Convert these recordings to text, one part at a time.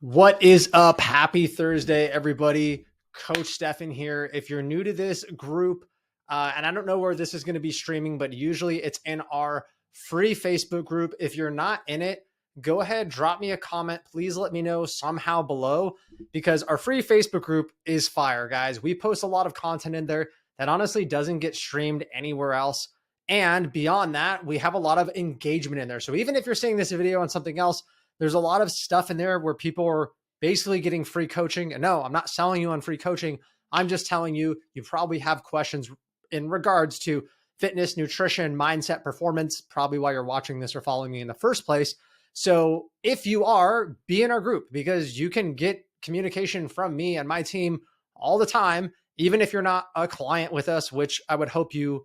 What is up? Happy Thursday, everybody. Coach Stefan here. If you're new to this group, and I don't know where this is going to be streaming, but usually it's in our free Facebook group. If you're not in it, go ahead, drop me a comment. Please let me know somehow below because our free Facebook group is fire, guys. We post a lot of content in there that honestly doesn't get streamed anywhere else. And beyond that, we have a lot of engagement in there. So even if you're seeing this video on something else, there's a lot of stuff in there where people are basically getting free coaching. And no, I'm not selling you on free coaching. I'm just telling you, you probably have questions in regards to fitness, nutrition, mindset, performance, probably why you're watching this or following me in the first place. So if you are, be in our group because you can get communication from me and my team all the time, even if you're not a client with us, which I would hope you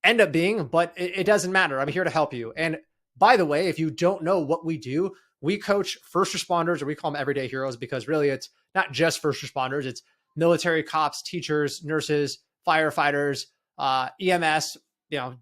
end up being, but it doesn't matter. I'm here to help you. And by the way, if you don't know what we do, we coach first responders, or we call them everyday heroes, because really it's not just first responders. It's military, cops, teachers, nurses, firefighters, EMS,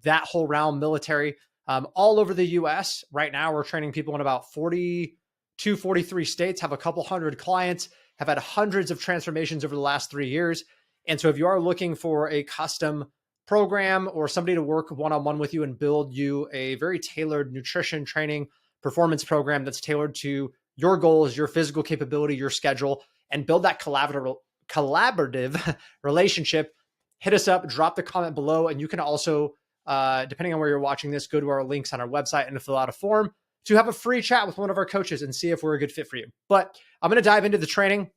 that whole realm, military, all over the US. Right now, we're training people in about 42, 43 states, have a couple hundred clients, have had hundreds of transformations over the last 3 years. And so if you are looking for a custom program or somebody to work one-on-one with you and build you a very tailored nutrition training performance program that's tailored to your goals, your physical capability, your schedule, and build that collaborative relationship, hit us up, drop the comment below. And you can also, depending on where you're watching this, go to our links on our website and fill out a form to have a free chat with one of our coaches and see if we're a good fit for you. But I'm going to dive into the training.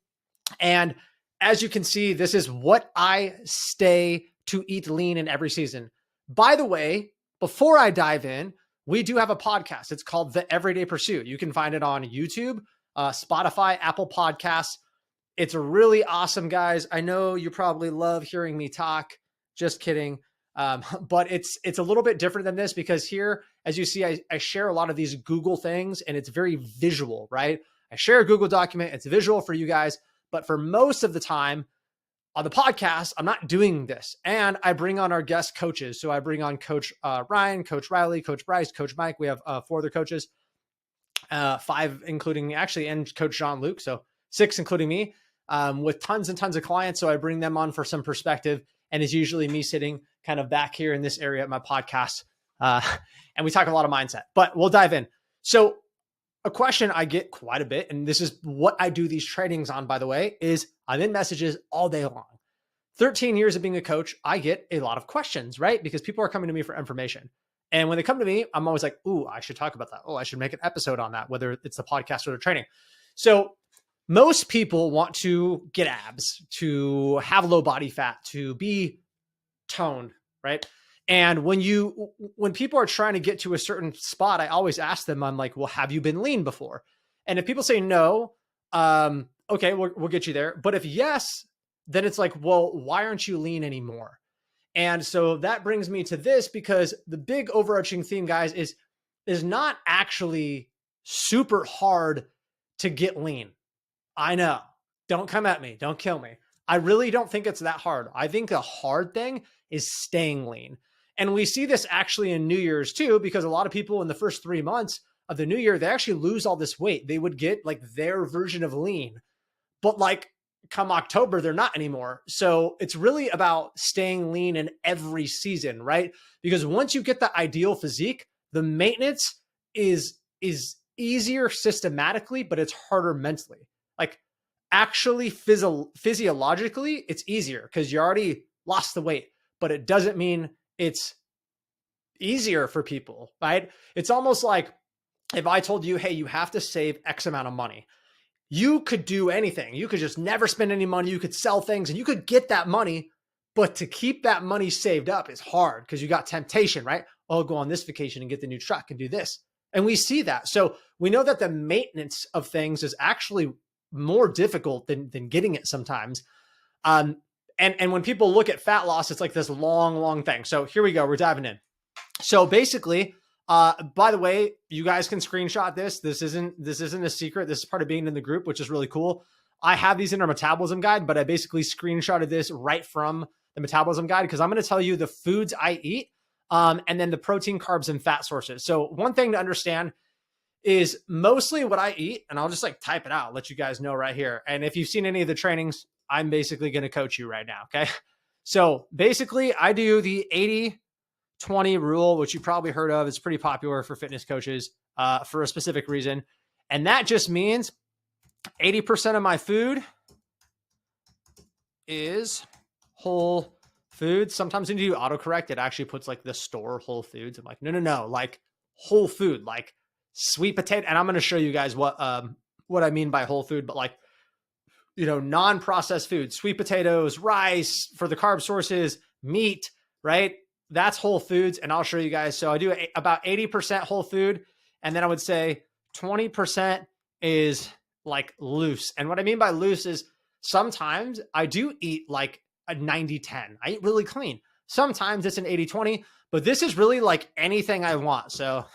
And as you can see, this is what I stay to eat lean in every season. By the way, before I dive in, we do have a podcast. It's called The Everyday Pursuit. You can find it on YouTube, Spotify, Apple Podcasts. It's really awesome, guys. I know you probably love hearing me talk. Just kidding. But it's a little bit different than this because here, as you see, I share a lot of these Google things and it's very visual, right? I share a Google document. It's visual for you guys. But for most of the time, on the podcast, I'm not doing this. And I bring on our guest coaches. So I bring on Coach Ryan, Coach Riley, Coach Bryce, Coach Mike. We have 4 other coaches, 5 including me actually, and Coach Jean-Luc. So 6 including me, with tons and tons of clients. So I bring them on for some perspective. And it's usually me sitting kind of back here in this area at my podcast. And we talk a lot of mindset, but we'll dive in. So a question I get quite a bit, and this is what I do these trainings on, by the way, is I'm in messages all day long. 13 years of being a coach, I get a lot of questions, right? Because people are coming to me for information. And when they come to me, I'm always like, ooh, I should talk about that. Oh, I should make an episode on that, whether it's the podcast or the training. So most people want to get abs, to have low body fat, to be toned, right? And when people are trying to get to a certain spot, I always ask them, I'm like, well, have you been lean before? And if people say no, okay, we'll get you there. But if yes, then it's like, well, why aren't you lean anymore? And so that brings me to this, because the big overarching theme, guys, is not actually super hard to get lean. I know. Don't come at me. Don't kill me. I really don't think it's that hard. I think the hard thing is staying lean. And we see this actually in New Year's too, because a lot of people in the first 3 months of the new year, they actually lose all this weight. They would get like their version of lean, but like come October, they're not anymore. So it's really about staying lean in every season, right? Because once you get the ideal physique, the maintenance is easier systematically, but it's harder mentally. Like actually physiologically, it's easier because you already lost the weight, but it doesn't mean it's easier for people, right? It's almost like if I told you, hey, you have to save X amount of money. You could do anything. You could just never spend any money. You could sell things and you could get that money, but to keep that money saved up is hard because you got temptation, right? Oh, go on this vacation and get the new truck and do this. And we see that. So we know that the maintenance of things is actually more difficult than getting it sometimes. And when people look at fat loss, it's like this long thing. So here we go. We're diving in. So basically, by the way, you guys can screenshot this. This isn't a secret. This is part of being in the group, which is really cool. I have these in our metabolism guide, but I basically screenshotted this right from the metabolism guide because I'm going to tell you the foods I eat, and then the protein, carbs, and fat sources. So one thing to understand is mostly what I eat. And I'll just like type it out, let you guys know right here. And if you've seen any of the trainings, I'm basically going to coach you right now. Okay. So basically I do the 80-20 rule, which you probably heard of. It's pretty popular for fitness coaches for a specific reason. And that just means 80% of my food is whole foods. Sometimes when you do autocorrect, it actually puts like the store Whole Foods. I'm like, no, like whole food, like sweet potato. And I'm going to show you guys what I mean by whole food, but like, non-processed food, sweet potatoes, rice for the carb sources, meat, right? That's whole foods. And I'll show you guys. So I do about 80% whole food. And then I would say 20% is like loose. And what I mean by loose is sometimes I do eat like a 90-10. I eat really clean. Sometimes it's an 80-20, but this is really like anything I want. So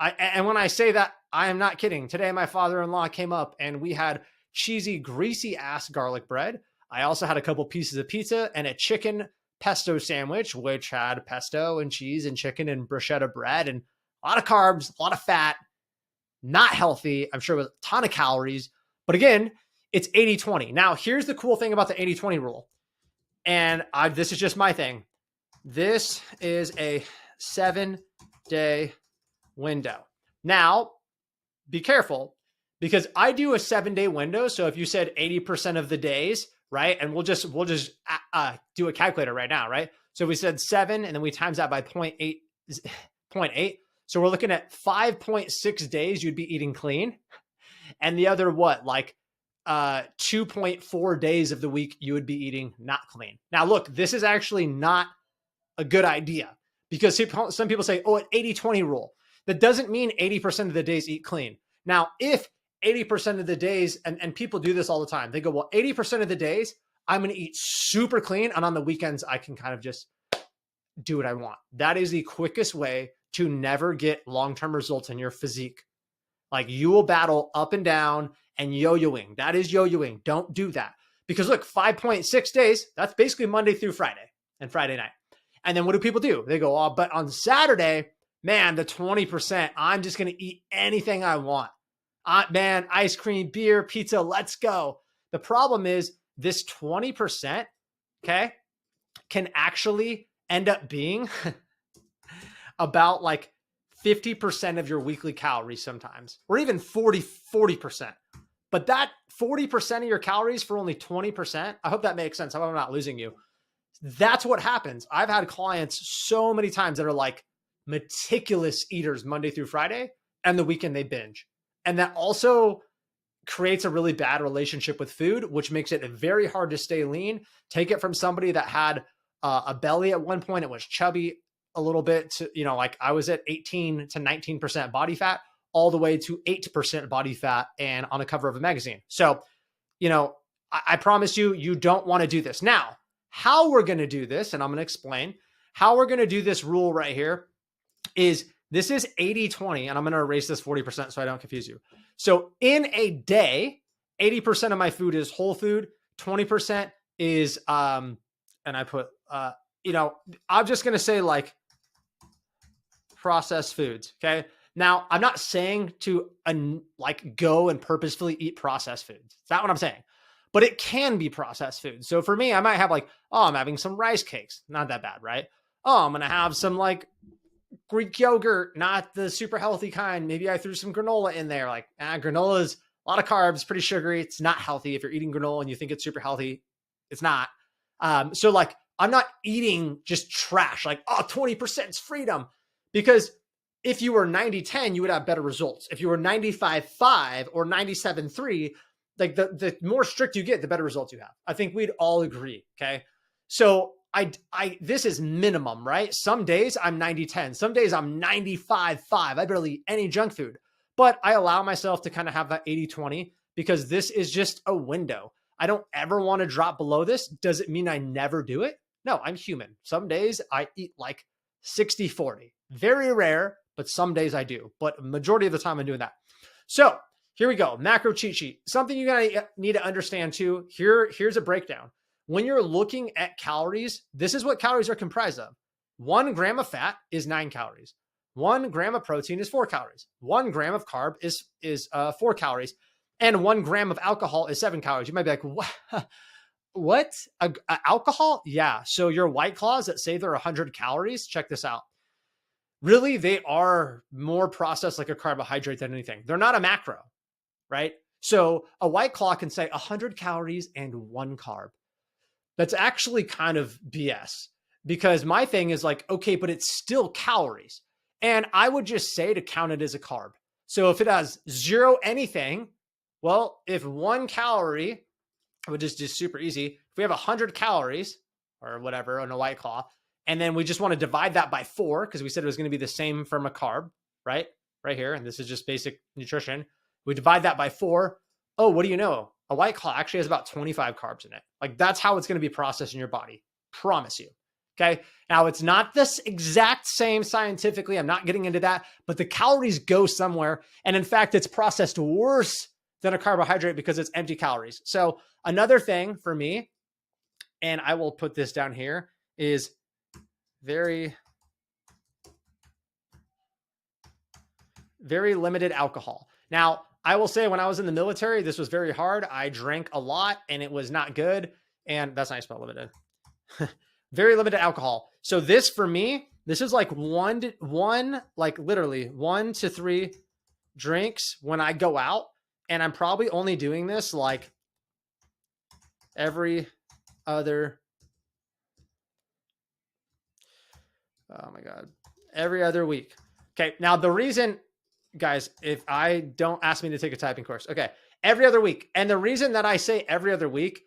and when I say that, I am not kidding. Today, my father-in-law came up and we had cheesy, greasy ass garlic bread. I also had a couple pieces of pizza and a chicken pesto sandwich, which had pesto and cheese and chicken and bruschetta bread and a lot of carbs, a lot of fat, not healthy. I'm sure with a ton of calories, but again, it's 80-20. Now, here's the cool thing about the 80-20 rule. And this is just my thing. This is a 7-day window. Now, be careful because I do a 7-day window. So if you said 80% of the days, right? And we'll just do a calculator right now, right? So we said 7 and then we times that by 0.8. So we're looking at 5.6 days you'd be eating clean. And the other, like 2.4 days of the week you would be eating not clean. Now, look, this is actually not a good idea because some people say, an 80-20 rule. That doesn't mean 80% of the days eat clean. Now, if 80% of the days, and people do this all the time, they go, well, 80% of the days I'm going to eat super clean. And on the weekends, I can kind of just do what I want. That is the quickest way to never get long-term results in your physique. Like you will battle up and down and yo-yoing. That is yo-yoing. Don't do that. Because look, 5.6 days, that's basically Monday through Friday and Friday night. And then what do people do? They go, but on Saturday, man, the 20%, I'm just going to eat anything I want. Man, ice cream, beer, pizza, let's go. The problem is this 20%, okay, can actually end up being about like 50% of your weekly calories sometimes, or even 40%. But that 40% of your calories for only 20%, I hope that makes sense. I hope I'm not losing you. That's what happens. I've had clients so many times that are like meticulous eaters Monday through Friday, and the weekend they binge. And that also creates a really bad relationship with food, which makes it very hard to stay lean. Take it from somebody that had a belly at one point. It was chubby a little bit to, like I was at 18 to 19% body fat, all the way to 8% body fat and on a cover of a magazine. So, I promise you, you don't want to do this. Now, how we're going to do this, and I'm going to explain how we're going to do this rule right here is this is 80-20, and I'm going to erase this 40% so I don't confuse you. So in a day, 80% of my food is whole food, 20% is, and I put, I'm just going to say like processed foods. Okay. Now I'm not saying to go and purposefully eat processed foods. It's not what I'm saying, but it can be processed food. So for me, I might have I'm having some rice cakes. Not that bad, right? I'm going to have some Greek yogurt, not the super healthy kind. Maybe I threw some granola in there. Granola is a lot of carbs, pretty sugary. It's not healthy. If you're eating granola and you think it's super healthy, it's not. So I'm not eating just trash, 20% is freedom. Because if you were 90-10, you would have better results. If you were 95-5 or 97-3, the more strict you get, the better results you have. I think we'd all agree. Okay. So this is minimum, right? Some days I'm 90-10. Some days I'm 95-5. I barely eat any junk food, but I allow myself to kind of have that 80-20 because this is just a window. I don't ever want to drop below this. Does it mean I never do it? No, I'm human. Some days I eat 60-40. Very rare, but some days I do. But majority of the time I'm doing that. So here we go. Macro cheat sheet. Something you're going to need to understand too. Here's a breakdown. When you're looking at calories, this is what calories are comprised of. 1 gram of fat is 9 calories. 1 gram of protein is 4 calories. 1 gram of carb is 4 calories. And 1 gram of alcohol is 7 calories. You might be like, what? What? Alcohol? Yeah. So your White Claws that say they're 100 calories, check this out. Really, they are more processed like a carbohydrate than anything. They're not a macro, right? So a White Claw can say 100 calories and 1 carb. That's actually kind of BS, because my thing is like, okay, but it's still calories. And I would just say to count it as a carb. So if it has 0 anything, well, if 1 calorie, which is just super easy, if we have 100 calories or whatever on a White Claw, and then we just want to divide that by 4, because we said it was going to be the same from a carb, right? Right here. And this is just basic nutrition. We divide that by 4. Oh, what do you know? A White Claw actually has about 25 carbs in it. Like, that's how it's going to be processed in your body. Promise you. Okay. Now, it's not this exact same scientifically. I'm not getting into that, but the calories go somewhere. And in fact, it's processed worse than a carbohydrate because it's empty calories. So another thing for me, and I will put this down here, is very, very limited alcohol. Now, I will say when I was in the military, this was very hard. I drank a lot and it was not good. And that's how you spell limited. Very limited alcohol. So this for me, this is like like literally 1 to 3 drinks when I go out. And I'm probably only doing this like every other, oh my God, every other week. Okay. Now the reason, guys, if I don't ask me to take a typing course, okay, every other week. And the reason that I say every other week,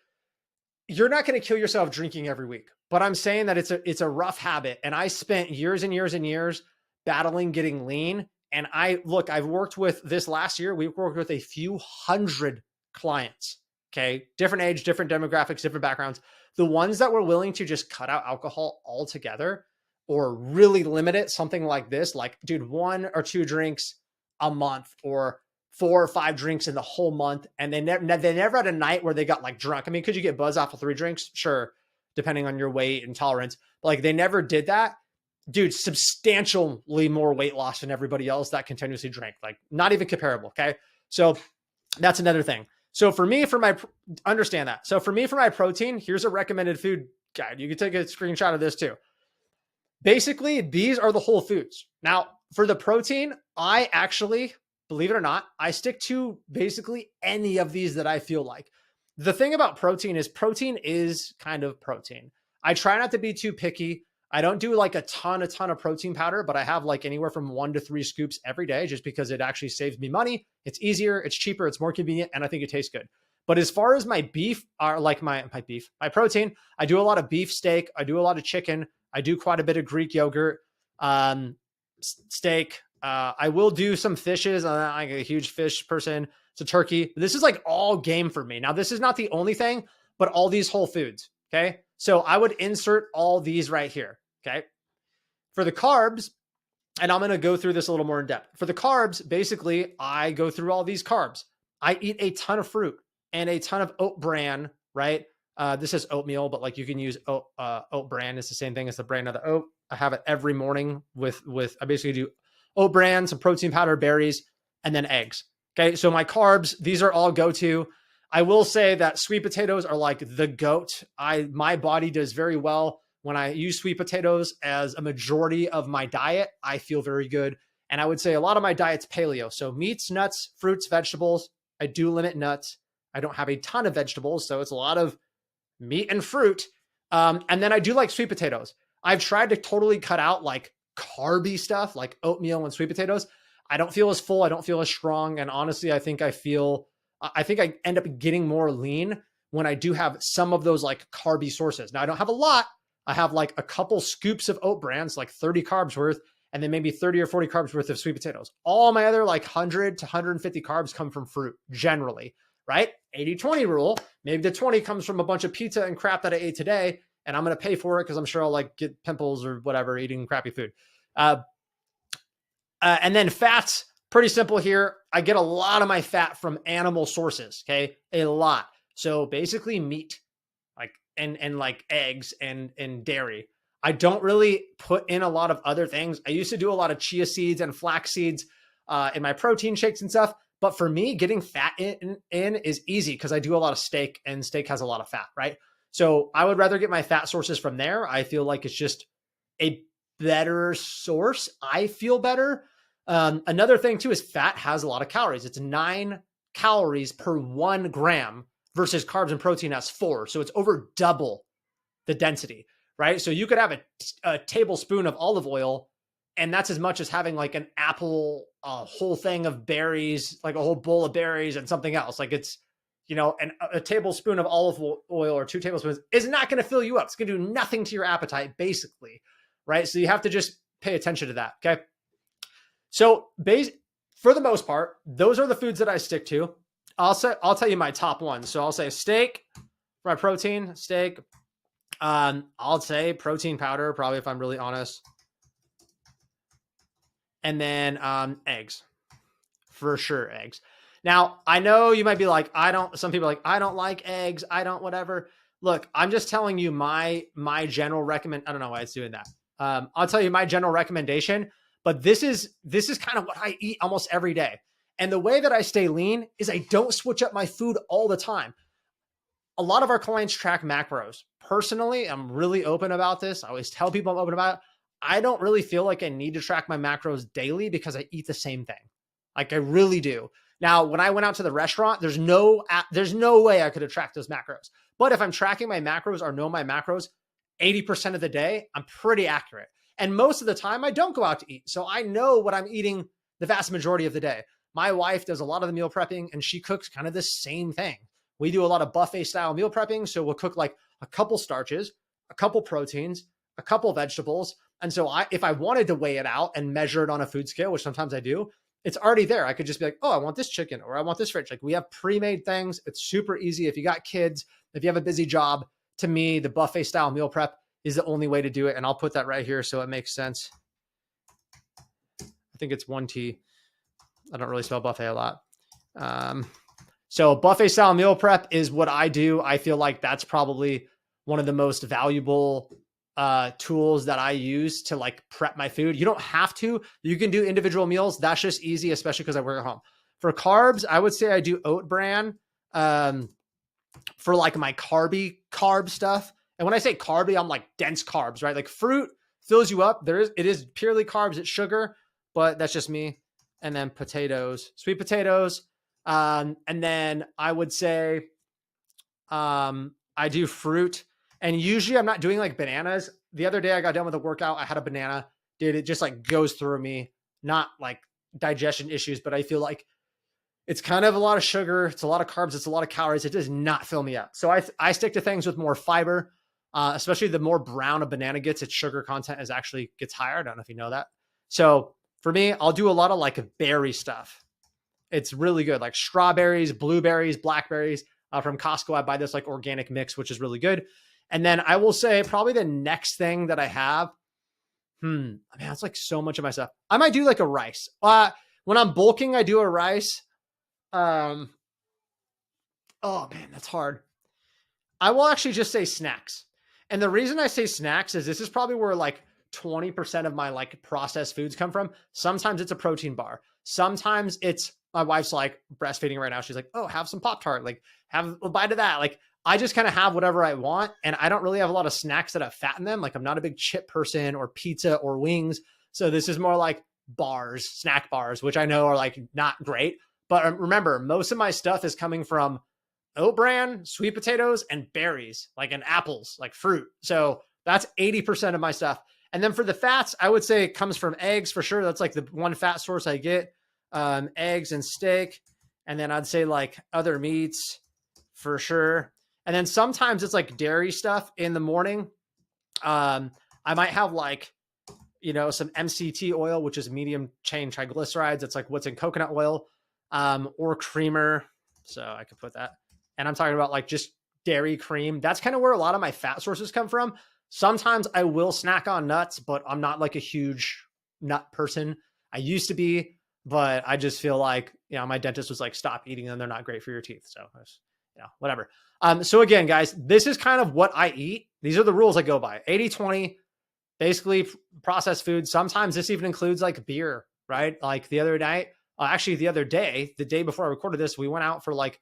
you're not going to kill yourself drinking every week, but I'm saying that it's a rough habit. And I spent years and years and years battling getting lean. And I've worked with this last year. We've worked with a few hundred clients. Okay. Different age, different demographics, different backgrounds. The ones that were willing to just cut out alcohol altogether or really limit it, something like this, like, dude, 1 or 2 drinks a month or 4 or 5 drinks in the whole month. And they never had a night where they got like drunk. I mean, could you get buzzed off of 3 drinks? Sure. Depending on your weight and tolerance. But like, they never did that. Dude, substantially more weight loss than everybody else that continuously drank, like not even comparable. Okay. So that's another thing. So for me, understand that. So for me, for my protein, here's a recommended food guide. You can take a screenshot of this too. Basically, these are the whole foods. Now for the protein, I actually, believe it or not, I stick to basically any of these that I feel like. The thing about protein is kind of protein. I try not to be too picky. I don't do like a ton of protein powder, but I have like anywhere from 1 to 3 scoops every day just because it actually saves me money. It's easier, it's cheaper, it's more convenient, and I think it tastes good. But as far as my beef, or like my protein, I do a lot of beef steak. I do a lot of chicken. I do quite a bit of Greek yogurt, steak. I will do some fishes. I'm a huge fish person. It's a turkey. This is like all game for me. Now, this is not the only thing, but all these whole foods. Okay. So I would insert all these right here. Okay. For the carbs, and I'm going to go through this a little more in depth. For the carbs, basically, I go through all these carbs. I eat a ton of fruit and a ton of oat bran, right? This is oatmeal, but like you can use oat bran. It's the same thing as the brand of the oat. I have it every morning with I basically do oat bran, some protein powder, berries, and then eggs. Okay. So my carbs, these are all go-to. I will say that sweet potatoes are like the goat. My body does very well when I use sweet potatoes as a majority of my diet. I feel very good. And I would say a lot of my diet's paleo. So meats, nuts, fruits, vegetables. I do limit nuts. I don't have a ton of vegetables. So it's a lot of meat and fruit. And then I do like sweet potatoes. I've tried to totally cut out like carby stuff like oatmeal and sweet potatoes. I don't feel as full. I don't feel as strong. And honestly, I think I end up getting more lean when I do have some of those like carby sources. Now I don't have a lot. I have like a couple scoops of oat brands, like 30 carbs worth, and then maybe 30 or 40 carbs worth of sweet potatoes. All my other like 100 to 150 carbs come from fruit generally, right? 80-20 rule. Maybe the 20 comes from a bunch of pizza and crap that I ate today, and I'm going to pay for it because I'm sure I'll like get pimples or whatever eating crappy food. And then fats, pretty simple here. I get a lot of my fat from animal sources. Okay. A lot. So basically meat, like, and like eggs and dairy. I don't really put in a lot of other things. I used to do a lot of chia seeds and flax seeds in my protein shakes and stuff. But for me, getting fat in is easy because I do a lot of steak, and steak has a lot of fat, right? So I would rather get my fat sources from there. I feel like it's just a better source. I feel better. Another thing too is fat has a lot of calories. It's 9 calories per 1 gram versus carbs and protein has 4. So it's over double the density, right? So you could have a tablespoon of olive oil, and that's as much as having like an apple, a whole thing of berries, like a whole bowl of berries and something else. Like it's, a tablespoon of olive oil or 2 tablespoons is not going to fill you up. It's going to do nothing to your appetite, basically, right? So you have to just pay attention to that. Okay. So for the most part, those are the foods that I stick to. I'll tell you my top ones. So I'll say steak for my protein, steak. I'll say protein powder, probably, if I'm really honest. And then eggs, for sure, eggs. Now, I know you might be like, some people are like, I don't like eggs. I don't, whatever. Look, I'm just telling you my general recommend. I don't know why it's doing that. I'll tell you my general recommendation, but this is kind of what I eat almost every day. And the way that I stay lean is I don't switch up my food all the time. A lot of our clients track macros. Personally, I'm really open about this. I always tell people I'm open about it. I don't really feel like I need to track my macros daily because I eat the same thing. Like I really do. Now, when I went out to the restaurant, there's no way I could have tracked those macros. But if I'm tracking my macros or know my macros 80% of the day, I'm pretty accurate. And most of the time I don't go out to eat. So I know what I'm eating the vast majority of the day. My wife does a lot of the meal prepping, and she cooks kind of the same thing. We do a lot of buffet style meal prepping. So we'll cook like a couple starches, a couple proteins, a couple vegetables. And so if I wanted to weigh it out and measure it on a food scale, which sometimes I do, it's already there. I could just be like, oh, I want this chicken, or I want this fish. Like we have pre-made things. It's super easy. If you got kids, if you have a busy job, to me, the buffet style meal prep is the only way to do it. And I'll put that right here so it makes sense. I think it's 1T. I don't really spell buffet a lot. So buffet style meal prep is what I do. I feel like that's probably one of the most valuable tools that I use to like prep my food. You don't have to. You can do individual meals. That's just easy, especially because I work at home. For carbs, I would say I do oat bran for like my carb stuff. And when I say carby, I'm like dense carbs, right? Like fruit fills you up. It is purely carbs. It's sugar, but that's just me. And then potatoes, sweet potatoes. And then I would say I do fruit. And usually I'm not doing like bananas. The other day I got done with a workout. I had a banana. Dude, it just like goes through me. Not like digestion issues, but I feel like it's kind of a lot of sugar. It's a lot of carbs. It's a lot of calories. It does not fill me up. So I stick to things with more fiber, especially the more brown a banana gets, its sugar content gets higher. I don't know if you know that. So for me, I'll do a lot of like berry stuff. It's really good. Like strawberries, blueberries, blackberries from Costco. I buy this like organic mix, which is really good. And then I will say probably the next thing that I have, it's like so much of my stuff. I might do like a rice. When I'm bulking, I do a rice. Oh man, that's hard. I will actually just say snacks. And the reason I say snacks is this is probably where like 20% of my like processed foods come from. Sometimes it's a protein bar. Sometimes it's my wife's like breastfeeding right now. She's like, oh, have some Pop-Tart, like have a bite of that. Like I just kind of have whatever I want. And I don't really have a lot of snacks that have fat in them. Like I'm not a big chip person or pizza or wings. So this is more like bars, snack bars, which I know are like not great. But remember, most of my stuff is coming from oat bran, sweet potatoes, and berries, like and apples, like fruit. So that's 80% of my stuff. And then for the fats, I would say it comes from eggs for sure. That's like the one fat source I get, eggs and steak. And then I'd say like other meats for sure. And then sometimes it's like dairy stuff in the morning. I might have like, some MCT oil, which is medium chain triglycerides. It's like what's in coconut oil, or creamer. So I could put that. And I'm talking about like just dairy cream. That's kind of where a lot of my fat sources come from. Sometimes I will snack on nuts, but I'm not like a huge nut person. I used to be, but I just feel like, my dentist was like, stop eating them. They're not great for your teeth. So, whatever. So again, guys, this is kind of what I eat. These are the rules I go by. 80-20. basically processed food. Sometimes this even includes like beer, right? Like the other night, actually the other day, the day before I recorded this, we went out for like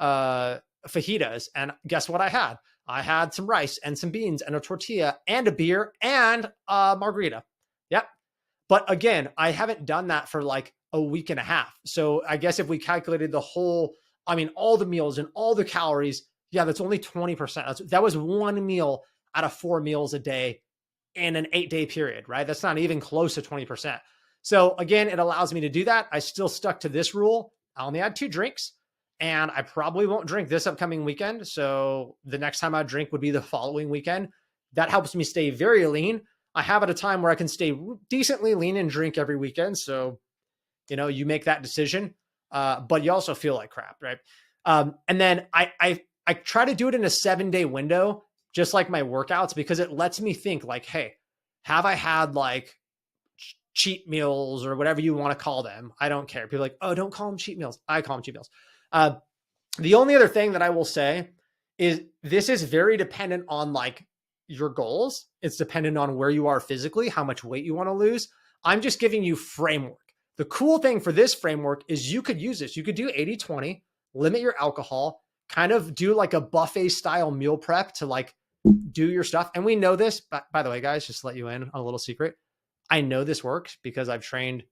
fajitas, and guess what I had? I had some rice and some beans and a tortilla and a beer and a margarita. Yep. But again, I haven't done that for like a week and a half. So I guess if we calculated the whole, I mean, all the meals and all the calories, yeah, that's only 20%. That was one meal out of 4 meals a day in an 8-day period, right? That's not even close to 20%. So again, it allows me to do that. I still stuck to this rule. I only had 2 drinks, and I probably won't drink this upcoming weekend. So the next time I drink would be the following weekend. That helps me stay very lean. I have at a time where I can stay decently lean and drink every weekend. So, you know, you make that decision, but you also feel like crap, right? And then I try to do it in a 7-day window, just like my workouts, because it lets me think like, hey, have I had like cheat meals or whatever you want to call them? I don't care. People are like, oh, don't call them cheat meals. I call them cheat meals. The only other thing that I will say is this is very dependent on like your goals. It's dependent on where you are physically, how much weight you want to lose. I'm just giving you framework. The cool thing for this framework is you could use this. You could do 80-20, limit your alcohol, kind of do like a buffet style meal prep to like do your stuff. And we know this, by the way, guys, just to let you in on a little secret. I know this works because I've trained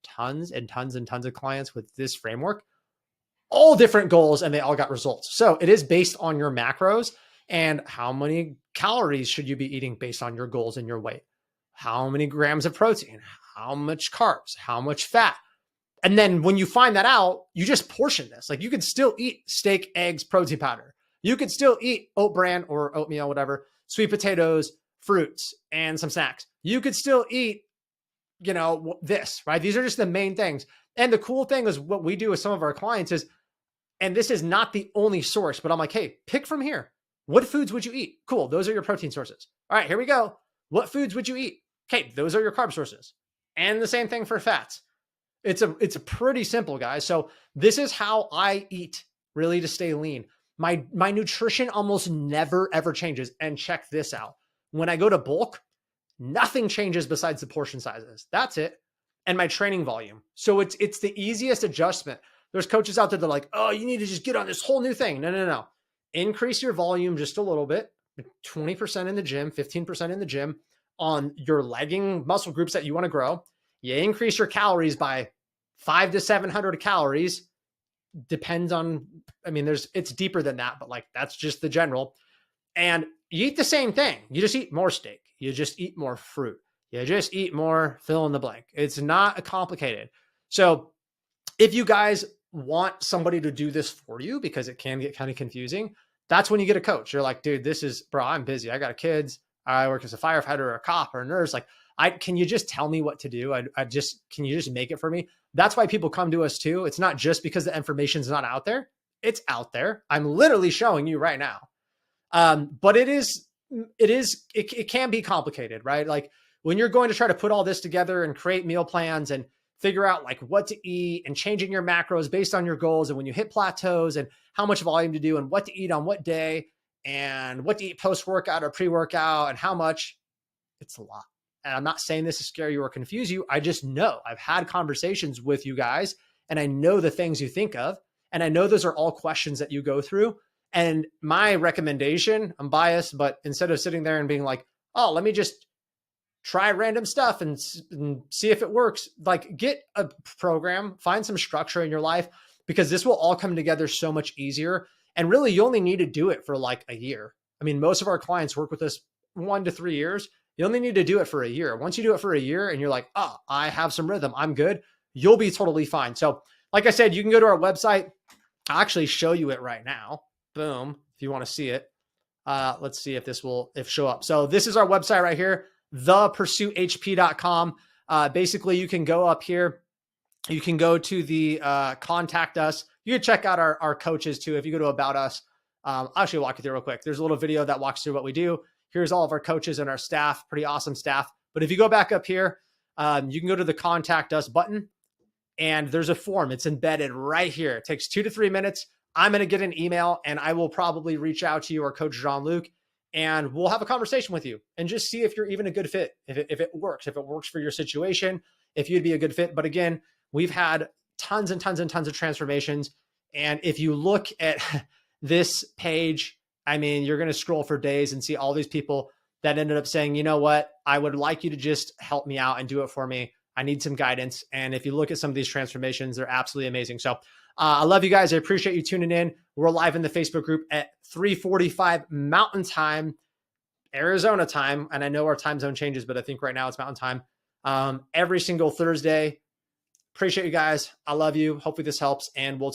tons and tons and tons of clients with this framework, all different goals, and they all got results. So it is based on your macros and how many calories should you be eating based on your goals and your weight, how many grams of protein, how much carbs, how much fat. And then when you find that out, you just portion this. Like you could still eat steak, eggs, protein powder. You could still eat oat bran or oatmeal, whatever, sweet potatoes, fruits, and some snacks. You could still eat, you know, this, right? These are just the main things. And the cool thing is what we do with some of our clients is, and this is not the only source, but I'm like, hey, pick from here. What foods would you eat? Cool. Those are your protein sources. All right, here we go. What foods would you eat? Okay, those are your carb sources. And the same thing for fats. It's a pretty simple, guys. So this is how I eat really to stay lean. My nutrition almost never, ever changes. And check this out. When I go to bulk, nothing changes besides the portion sizes. That's it. And my training volume. So it's the easiest adjustment. There's coaches out there that are like, oh, you need to just get on this whole new thing. No. Increase your volume just a little bit, 20% in the gym, 15% in the gym on your lagging muscle groups that you want to grow. You increase your calories by 500 to 700 calories. Depends on, I mean, it's deeper than that, but like, that's just the general. And you eat the same thing. You just eat more steak. You just eat more fruit. You just eat more fill in the blank. It's not complicated. So if you guys want somebody to do this for you, because it can get kind of confusing, that's when you get a coach. You're like, dude, bro, I'm busy. I got kids. I work as a firefighter or a cop or a nurse. Like, can you just tell me what to do? Can you just make it for me? That's why people come to us too. It's not just because the information's not out there. It's out there. I'm literally showing you right now. But it can be complicated, right? Like when you're going to try to put all this together and create meal plans and figure out like what to eat and changing your macros based on your goals. And when you hit plateaus and how much volume to do and what to eat on what day and what to eat post-workout or pre-workout and how much, it's a lot. And I'm not saying this to scare you or confuse you. I just know I've had conversations with you guys and I know the things you think of. And I know those are all questions that you go through. And my recommendation, I'm biased, but instead of sitting there and being like, oh, let me just try random stuff and see if it works, like get a program, find some structure in your life, because this will all come together so much easier. And really, you only need to do it for like a year. I mean, most of our clients work with us 1 to 3 years. You only need to do it for a year. Once you do it for a year and you're like, oh, I have some rhythm, I'm good, you'll be totally fine. So like I said, you can go to our website. I'll actually show you it right now. Boom. If you want to see it. Let's see if this will show up. So this is our website right here, thepursuithp.com. Basically, you can go up here. You can go to the contact us. You can check out our coaches too. If you go to About Us, I'll actually walk you through real quick. There's a little video that walks through what we do. Here's all of our coaches and our staff, pretty awesome staff. But if you go back up here, you can go to the Contact Us button and there's a form. It's embedded right here. It takes 2 to 3 minutes. I'm going to get an email and I will probably reach out to you or Coach Jean-Luc and we'll have a conversation with you and just see if you're even a good fit, if it works for your situation, if you'd be a good fit. But again, we've had tons and tons and tons of transformations. And if you look at this page, I mean, you're going to scroll for days and see all these people that ended up saying, you know what, I would like you to just help me out and do it for me. I need some guidance. And if you look at some of these transformations, they're absolutely amazing. So I love you guys. I appreciate you tuning in. We're live in the Facebook group at 3:45 Mountain Time, Arizona time. And I know our time zone changes, but I think right now it's Mountain Time. Every single Thursday. Appreciate you guys. I love you. Hopefully this helps, and we'll talk.